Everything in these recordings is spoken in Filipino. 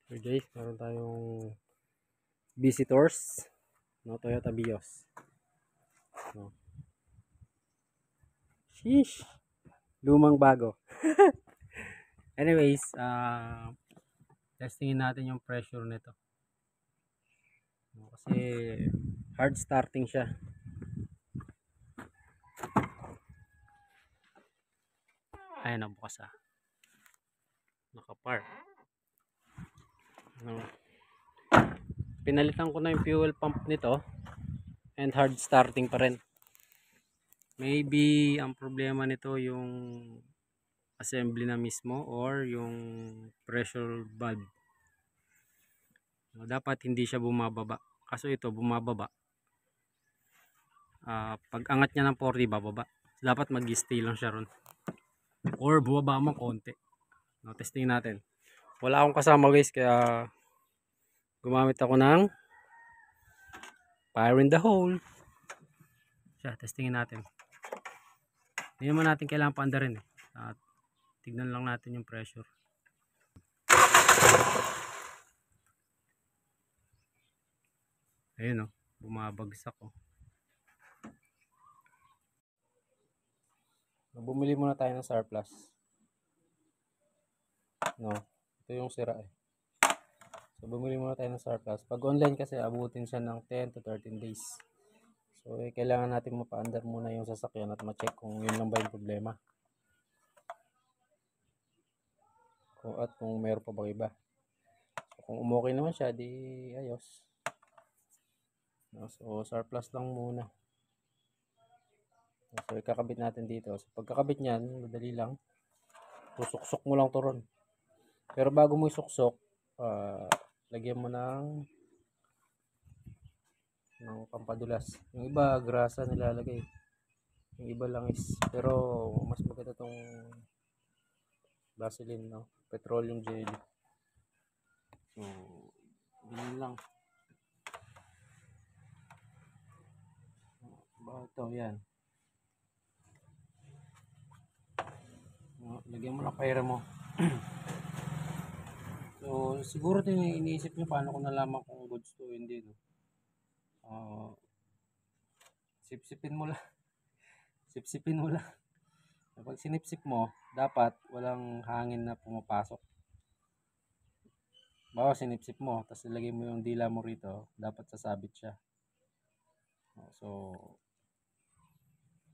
So guys, meron tayong visitors, no, Toyota Vios. No. Sheesh, lumang bago. Anyways, testingin natin yung pressure nito. No, kasi hard starting siya. Ayan na, bukas nakapark. No. Pinalitan ko na yung fuel pump nito and hard starting pa rin. Maybe ang problema nito yung assembly na mismo or yung pressure valve. No, dapat hindi siya bumababa. Kaso ito bumababa. Pag angat niya ng 40 bababa. Dapat mag-stay lang siya ron. Or bumaba mo konti. No, testing natin. Wala akong kasama guys kaya gumamit ako ng fire in the hole. Siya, testingin natin. Hindi naman natin kailangan paanda rin eh. Tignan lang natin yung pressure. Ayun o, bumabagsak o. Bumili muna tayo ng surplus. No, ito yung sira eh. So bumili muna tayo ng surplus. Pag online kasi abutin siya ng 10 to 13 days. So kailangan natin mapaandar muna yung sasakyan at ma-check kung yun lang ba yung problema. At kung meron pa bang iba. So kung umokay naman siya, di ayos. No, so surplus lang muna. So ikakabit natin dito. So pagkakabit niyan, madali lang. Susuksok mo lang to ron. Pero bago mo isuksok, lagyan mo ng pampadulas. Yung iba grasa nilalagay. Yung iba lang is, pero mas maganda tong Vaseline, no? Petroleum jelly. So ganun lang. Ito yan. Lagyan mo lang pera mo. So siguro din iniisip nyo paano ko nalaman kung goods to hindi, no? Sipsipin mo lang. Sipsipin mo lang. Kapag sinipsip mo, dapat walang hangin na pumapasok. Bawa sinipsip mo, tapos ilagay mo yung dila mo rito, dapat sasabit siya. So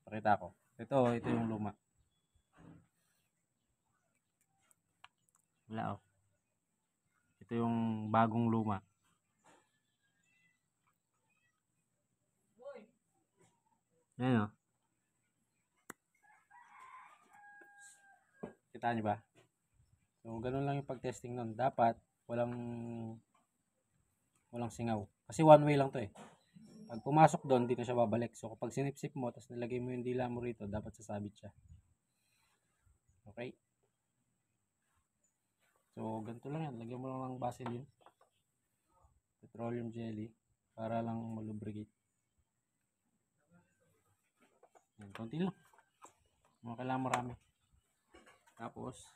pakita ko. Ito yung luma. Wala oh. Ito yung bagong luma. Ayan oh. Kita nyo ba? So ganun lang yung pag-testing nun. Dapat walang singaw. Kasi one way lang to eh. Pag pumasok doon, hindi na siya babalik. So kapag sinipsip mo, tapos nilagay mo yung dila mo rito, dapat sasabit siya. Okay? So ganito lang yan. Lagyan mo lang ng Vaseline, petroleum jelly, para lang malubricate. Yan, konti lang. Mga kailangan marami. Tapos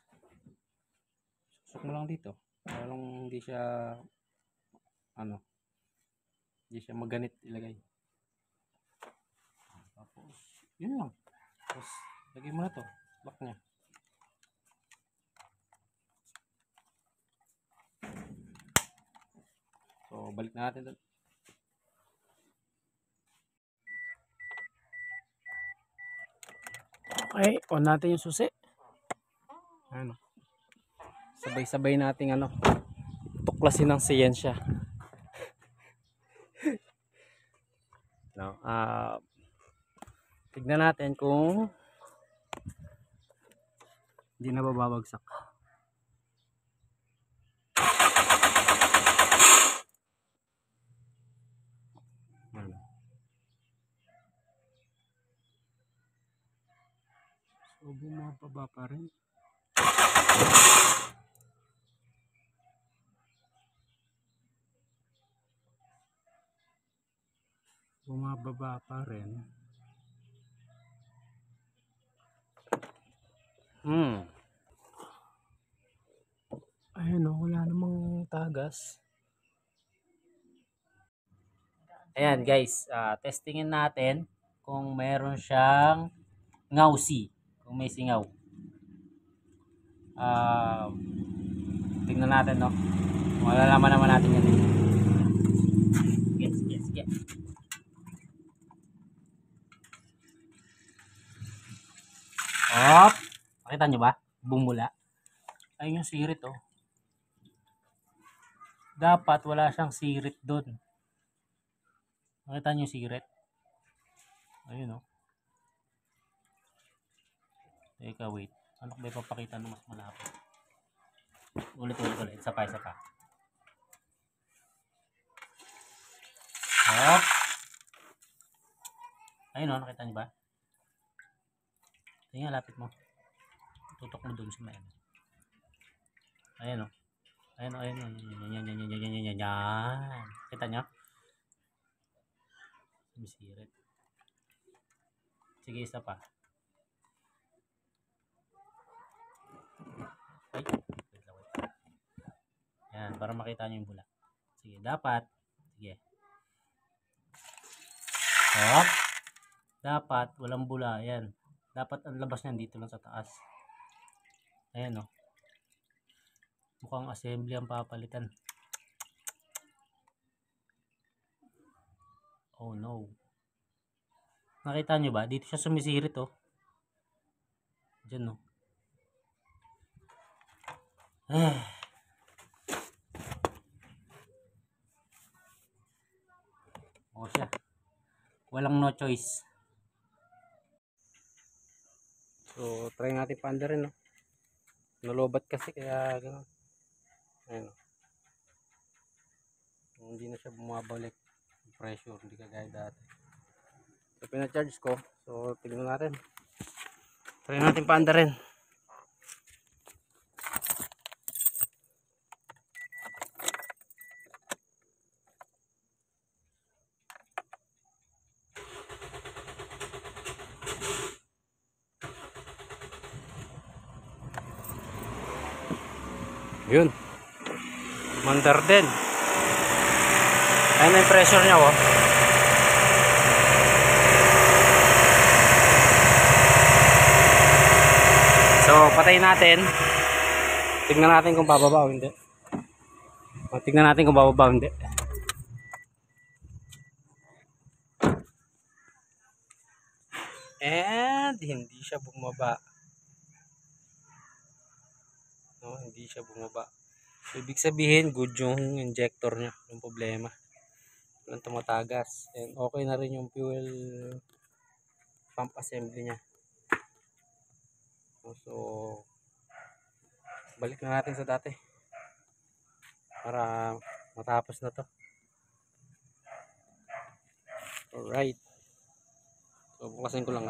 susok mo lang dito. Para lang hindi siya hindi siya maganit ilagay. Tapos yun lang. Tapos lagay mo na to. Lock niya. So balik na natin doon. Okay, on natin yung susi. Ano? Sabay-sabay nating tuklasin ng siyensya. No, tignan natin kung hindi na bababagsak. So bumababa pa rin. Bumababa pa rin. Ayun o, wala namang yung tagas. Ayan guys, testingin natin kung meron siyang ngawsi, kung may singaw. Tingnan natin, no? Malalaman naman natin yan. Sige. Hop! Nakita nyo ba? Bumula. Ayun yung sirit, oh. Dapat wala siyang sirit doon. Nakita nyo yung sirit? Ayun, oh. Teka, wait. Ano ba ipapakita nung mas malapit? Ulit. Isa pa. Hop! Ayun, oh. Nakita nyo ba? Tingnan, lapit mo. Tutok mo doon sa may ano. Ayan, oh. Ayan. Yan. Kita nyo? Bisirit. Sige, isa pa. Ay, wait. Ayan, para makita nyo yung bula. Sige, dapat. Sige. Hop. Dapat, walang bula. Ayan. Dapat ang labas niyan dito lang sa taas. Ayan, oh. Mukhang assembly ang papalitan. Oh no. Nakita nyo ba? Dito siya sumisirit, oh. Diyan, oh. Oh siya. Walang no choice. So, try natin paanda rin, no? Nalobat kasi kaya gano'n. Ayun, oh. Hindi na siya bumabalik pressure, hindi kagaya dati. So, pina-charge ko. So, tignan natin. Try natin paanda rin. Yun. Mandar din. Ayun na yung pressure niya, oh. So, patayin natin. Tignan natin kung bababa o hindi. Tignan natin kung bababa o hindi. And hindi siya bumaba. No, hindi siya bumaba. So, ibig sabihin, good yung injector niya. Yung problema. Walang tumatagas. And okay na rin yung fuel pump assembly niya. So, balik na natin sa dati. Para matapos na to. Alright. So, bukasin ko lang,